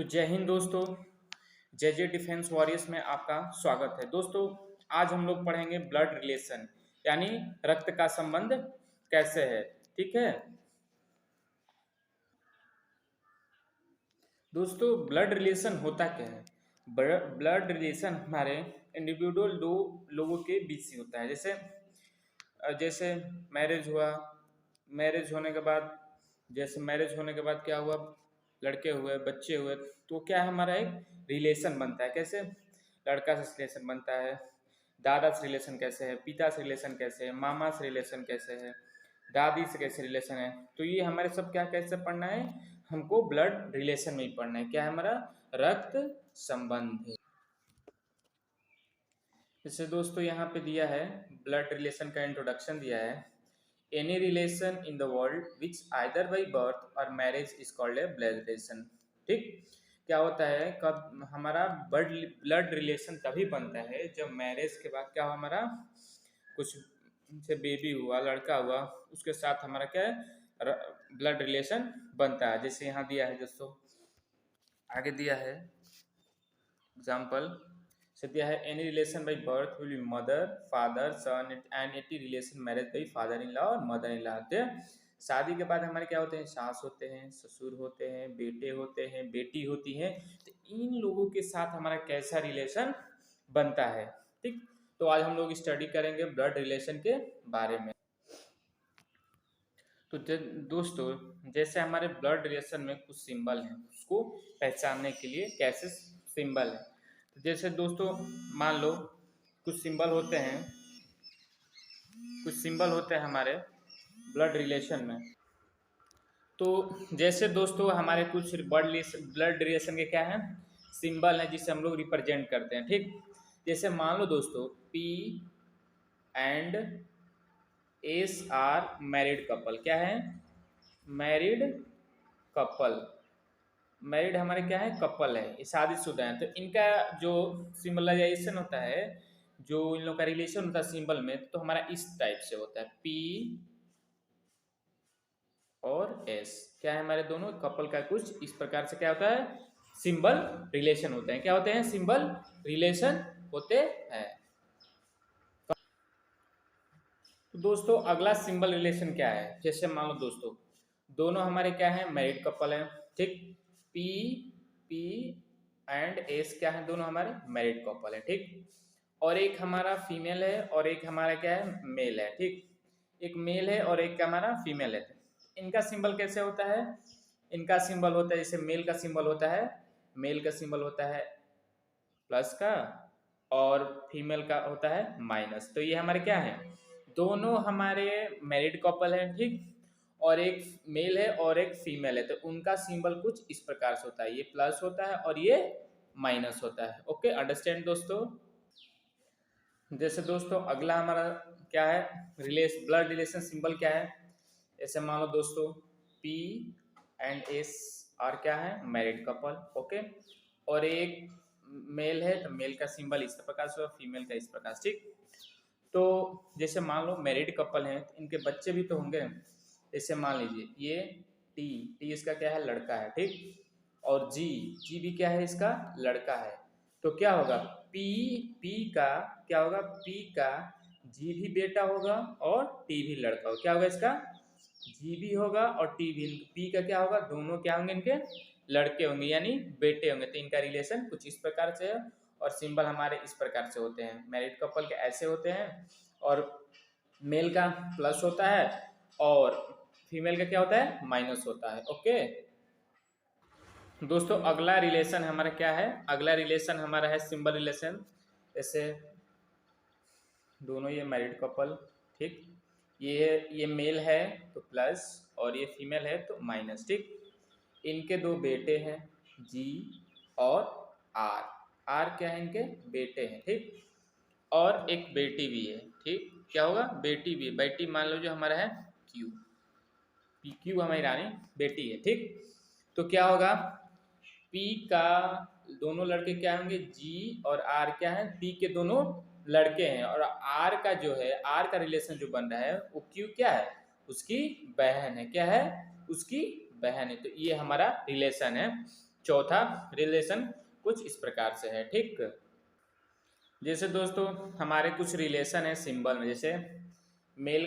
तो जय हिंद दोस्तों। जय जय डिफेंस वॉरियर्स में आपका स्वागत है। दोस्तों आज हम लोग पढ़ेंगे ब्लड रिलेशन यानी रक्त का संबंध कैसे है। ठीक है दोस्तों, ब्लड रिलेशन होता क्या है। ब्लड रिलेशन हमारे इंडिविजुअल दो लोगों के बीच से होता है। जैसे मैरिज हुआ, मैरिज होने के बाद मैरिज होने के बाद क्या हुआ, लड़के हुए, बच्चे हुए, तो क्या है हमारा एक रिलेशन बनता है। कैसे लड़का से रिलेशन बनता है, दादा से रिलेशन कैसे है, पिता से रिलेशन कैसे है, मामा से रिलेशन कैसे है, दादी से कैसे रिलेशन है। तो ये हमारे सब क्या कैसे पढ़ना है, हमको ब्लड रिलेशन में ही पढ़ना है। क्या है हमारा रक्त संबंध है। जैसे दोस्तों यहाँ पे दिया है ब्लड रिलेशन का इंट्रोडक्शन दिया है। Any relation in the world which either by birth or marriage is called a blood relation. ठीक, क्या होता है, कब हमारा ब्लड रिलेशन तभी बनता है जब मैरिज के बाद क्या हो, हमारा कुछ से बेबी हुआ, लड़का हुआ, उसके साथ हमारा क्या है ब्लड रिलेशन बनता है। जैसे यहाँ दिया है दोस्तों, आगे दिया है एग्जाम्पल से दिया है any relation by birth will be mother father son and एटी relation marriage by father in law और मदर इन लॉ। शादी के बाद हमारे क्या होते हैं, सास होते हैं, ससुर होते हैं, बेटे होते हैं, बेटी होती है। तो इन लोगों के साथ हमारा कैसा रिलेशन बनता है। ठीक, तो आज हम लोग स्टडी करेंगे ब्लड रिलेशन के बारे में। तो दोस्तों जैसे हमारे ब्लड रिलेशन में कुछ सिंबल हैं, उसको पहचानने के लिए कैसे सिंबल है। तो जैसे दोस्तों मान लो कुछ सिंबल होते हैं, कुछ सिंबल होते हैं हमारे ब्लड रिलेशन में। तो जैसे दोस्तों हमारे कुछ ब्लड रिलेशन के क्या हैं सिंबल हैं जिसे हम लोग रिप्रेजेंट करते हैं। ठीक, जैसे मान लो दोस्तों P and S are married couple. क्या है, मैरिड कपल। मैरिड हमारे क्या है, कपल है, ये शादीशुदा है। तो इनका जो सिंबलाइजेशन होता है, जो इन लोग का रिलेशन होता है सिंबल में, तो हमारा इस टाइप से होता है P और S। क्या है, हमारे दोनों कपल का कुछ इस प्रकार से क्या होता है, सिंबल रिलेशन होते हैं। क्या होते हैं, सिंबल रिलेशन होते हैं। तो दोस्तों अगला सिंबल रिलेशन क्या है, जैसे मान लो दोस्तों दोनों हमारे क्या है, मैरिड कपल है। ठीक, P P एंड S क्या है, दोनों हमारे मैरिड कपल है। ठीक, और एक हमारा फीमेल है और एक हमारा क्या है, मेल है। ठीक, एक मेल है और एक हमारा फीमेल है। इनका सिंबल कैसे होता है, इनका सिंबल होता है, जैसे मेल का सिंबल होता है, मेल का सिंबल होता है प्लस का और फीमेल का होता है माइनस। तो ये हमारे क्या है, दोनों हमारे मैरिड कपल है। ठीक, और एक मेल है और एक फीमेल है, तो उनका सिंबल कुछ इस प्रकार से होता है, ये प्लस होता है और ये माइनस होता है। ओके, अंडरस्टैंड दोस्तों। जैसे दोस्तों अगला हमारा क्या है, ब्लड रिलेशन सिंबल क्या है। ऐसे मान लो दोस्तों P एंड S आर क्या है, मैरिड कपल। ओके, और एक मेल है तो मेल का सिंबल इस प्रकार से, फीमेल का इस प्रकार से। ठीक, तो जैसे मान लो मैरिड कपल हैं तो इनके बच्चे भी तो होंगे। जैसे मान लीजिए ये टी इसका क्या है, लड़का है। ठीक, और जी भी क्या है, इसका लड़का है। तो क्या होगा, पी का क्या होगा, पी का जी भी बेटा होगा और टी भी लड़का होगा। क्या होगा, इसका जी भी होगा और टी भी। पी का क्या होगा, दोनों क्या होंगे, इनके लड़के होंगे यानी बेटे होंगे। तो इनका रिलेशन कुछ इस प्रकार से है और सिंबल हमारे इस प्रकार से होते हैं। मैरिड कपल के ऐसे होते हैं और मेल का प्लस होता है और फीमेल का क्या होता है, माइनस होता है। ओके दोस्तों अगला रिलेशन हमारा क्या है, अगला रिलेशन हमारा है सिंबल रिलेशन। जैसे दोनों ये मैरिड कपल, ठीक, ये मेल है तो प्लस और ये फीमेल है तो माइनस। ठीक, इनके दो बेटे हैं जी और आर। आर क्या है, इनके बेटे हैं। ठीक, और एक बेटी भी है। ठीक, क्या होगा, बेटी भी है, बेटी मान लो जो हमारा है क्यू, क्यू हमारी रानी बेटी है। ठीक, तो क्या होगा, पी का दोनों लड़के क्या होंगे, जी और आर क्या है, पी के दोनों लड़के हैं और आर का जो है, आर का रिलेशन जो बन रहा है वो क्यू क्या है, उसकी बहन है। क्या है, उसकी बहन है। तो ये हमारा रिलेशन है। चौथा रिलेशन कुछ इस प्रकार से है, ठीक। जैसे दोस्तों हमारे कुछ रिलेशन है सिंबल में, जैसे मेल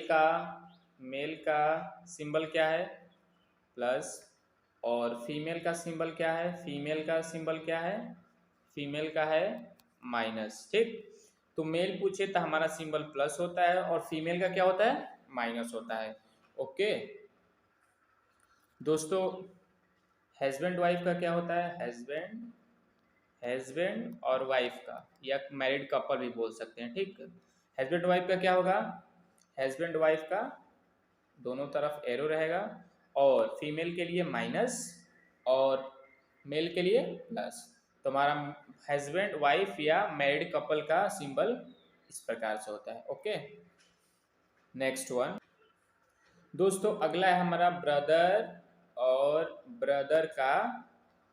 का सिंबल क्या है, प्लस, और फीमेल का सिंबल क्या है, फीमेल का सिंबल क्या है, फीमेल का है माइनस, ठीक। तो मेल पूछे तो हमारा सिंबल प्लस होता है और फीमेल का क्या होता है, माइनस होता है। ओके दोस्तों, हस्बैंड वाइफ का क्या होता है, हस्बैंड और वाइफ का, या मैरिड कपल भी बोल सकते हैं, ठीक। हस्बैंड वाइफ का क्या होगा, हस्बैंड वाइफ का दोनों तरफ एरो रहेगा, और फीमेल के लिए माइनस और मेल के लिए प्लस। तो हमारा हस्बैंड वाइफ या मैरिड कपल का सिंबल इस प्रकार से होता है। ओके, नेक्स्ट वन दोस्तों, अगला है हमारा ब्रदर और ब्रदर का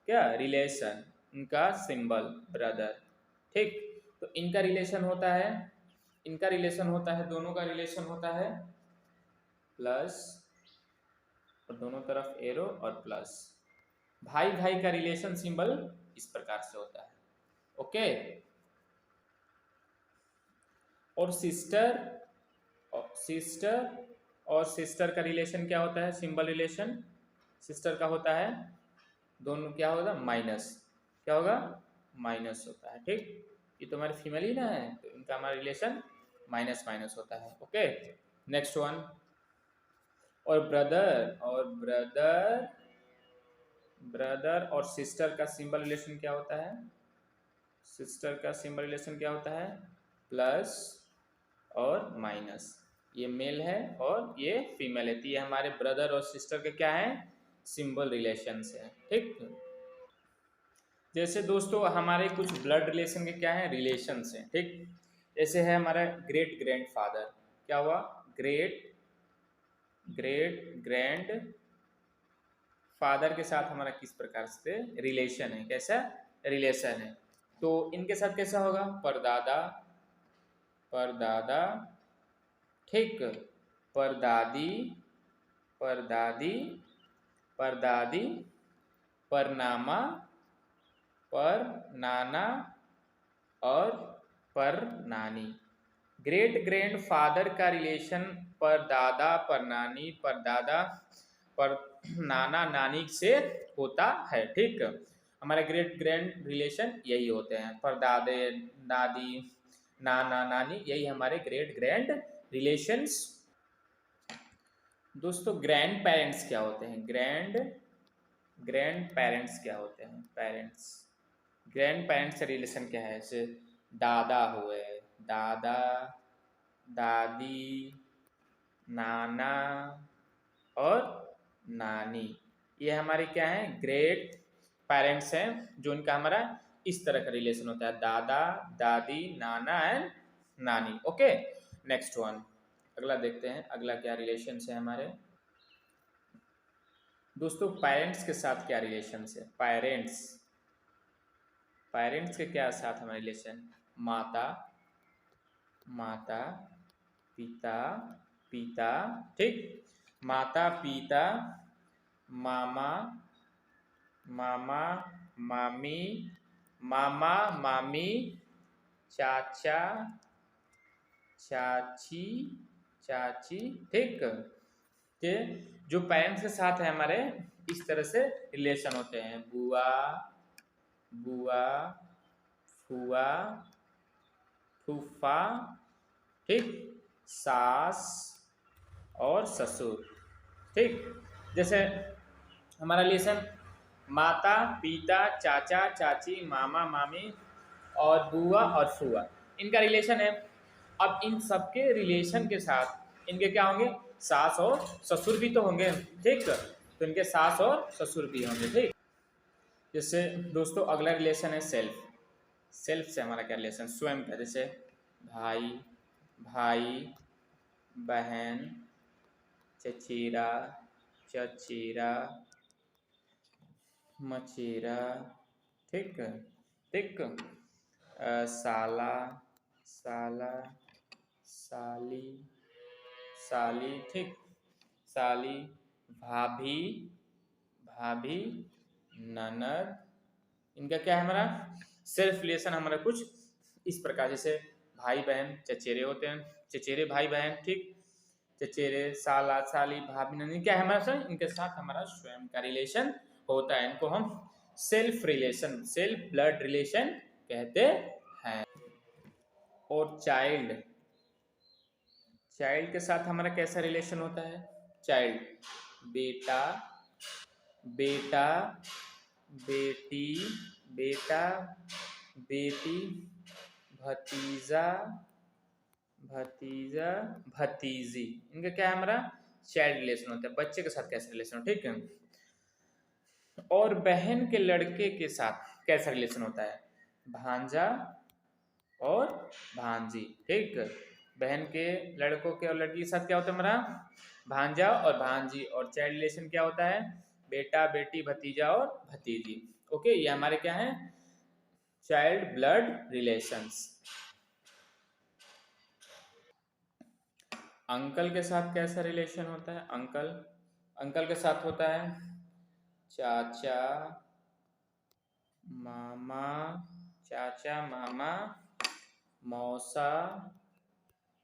क्या रिलेशन, उनका सिंबल ब्रदर, ठीक। तो इनका रिलेशन होता है, दोनों का रिलेशन होता है प्लस, और दोनों तरफ एरो और प्लस। भाई भाई का रिलेशन सिंबल इस प्रकार से होता है। ओके, और सिस्टर का रिलेशन क्या होता है, सिंबल रिलेशन सिस्टर का होता है, दोनों क्या होगा, माइनस, क्या होगा, माइनस होता है, ठीक। ये तो हमारे फीमेल ही ना है, तो इनका हमारा रिलेशन माइनस माइनस होता है। ओके, नेक्स्ट वन, और ब्रदर और सिस्टर का सिंबल रिलेशन क्या होता है, सिस्टर का सिंबल रिलेशन क्या होता है, प्लस और माइनस। ये मेल है और ये फीमेल है, तो ये हमारे ब्रदर और सिस्टर के क्या है, सिंबल रिलेशन है, ठीक। जैसे दोस्तों हमारे कुछ ब्लड रिलेशन के क्या है, रिलेशंस हैं, ठीक। जैसे है हमारा ग्रेट ग्रैंड फादर, क्या हुआ, ग्रेट ग्रैंड फादर के साथ हमारा किस प्रकार से रिलेशन है, कैसा रिलेशन है, तो इनके साथ कैसा होगा, परदादा, ठीक, परदादी, परनामा, परनाना और परनानी। ग्रेट ग्रैंड फादर का रिलेशन परदादा, परनानी, परदादा, पर नाना नानी से होता है, ठीक। हमारे ग्रेट ग्रैंड रिलेशन यही होते हैं, परदादे, दादी, नाना नानी, यही हमारे ग्रेट ग्रैंड रिलेशंस। दोस्तों ग्रैंड पेरेंट्स क्या होते हैं, ग्रैंड पेरेंट्स क्या होते हैं, ग्रैंड पेरेंट्स से रिलेशन क्या है, जैसे दादा हुए, दादा, दादी, नाना और नानी, ये हमारे क्या है, ग्रेट पेरेंट्स हैं, जो इनका हमारा इस तरह का रिलेशन होता है, दादा, दादी, नाना एंड नानी। ओके, नेक्स्ट वन, अगला देखते हैं, अगला क्या रिलेशन है हमारे दोस्तों, पेरेंट्स के साथ क्या रिलेशन है, पेरेंट्स के क्या साथ हमारा रिलेशन, माता, पिता, ठीक, माता, पिता, मामा, मामी, चाचा, चाची, ठीक। के जो पेरेंट्स के साथ है हमारे इस तरह से रिलेशन होते हैं, बुआ, फुआ, फूफा, ठीक, सास और ससुर, ठीक। जैसे हमारा रिलेशन माता, पिता, चाचा, चाची, मामा, मामी और बुआ और फुआ, इनका रिलेशन है। अब इन सबके रिलेशन के साथ इनके क्या होंगे, सास और ससुर भी तो होंगे, ठीक। तो इनके सास और ससुर भी होंगे, ठीक। जैसे दोस्तों अगला रिलेशन है सेल्फ से हमारा क्या रिलेशन, स्वयं का, जैसे भाई, बहन, चचेरा, मचेरा, ठीक, साला, साली, ठीक, साली, भाभी, ननद इनका क्या है हमारा सेल्फ रिलेशन हमारा कुछ इस प्रकार, जैसे भाई बहन चचेरे होते हैं, चचेरे भाई बहन, ठीक, चचेरे साला साली भाभी नंदी, क्या है हमारा सर, इनके साथ हमारा स्वयं का रिलेशन होता है, इनको हम self relation, self blood relation कहते हैं। और चाइल्ड, चाइल्ड के साथ हमारा कैसा रिलेशन होता है, चाइल्ड बेटा, बेटा बेटी, बेटा बेटी, भतीजा, भतीजा भतीजी, इनका क्या है हमारा चाइल्ड रिलेशन होता है, बच्चे के साथ कैसा रिलेशन हो, ठीक है। और बहन के लड़के के साथ कैसा रिलेशन होता है, भांजा और भांजी, ठीक। बहन के लड़कों के और लड़की के साथ क्या होता है हमारा भांजा और भांजी। और चाइल्ड रिलेशन क्या होता है, बेटा बेटी भतीजा और भतीजी। ओके, ये हमारे क्या है चाइल्ड ब्लड रिलेशंस। अंकल के साथ कैसा रिलेशन होता है, अंकल, अंकल के साथ होता है चाचा मामा, चाचा मामा, मौसा,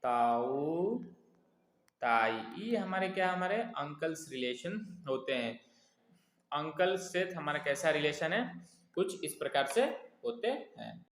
ताऊ, ताई, ये हमारे क्या हमारे अंकल्स रिलेशन होते हैं। अंकल से हमारा कैसा रिलेशन है, कुछ इस प्रकार से होते हैं।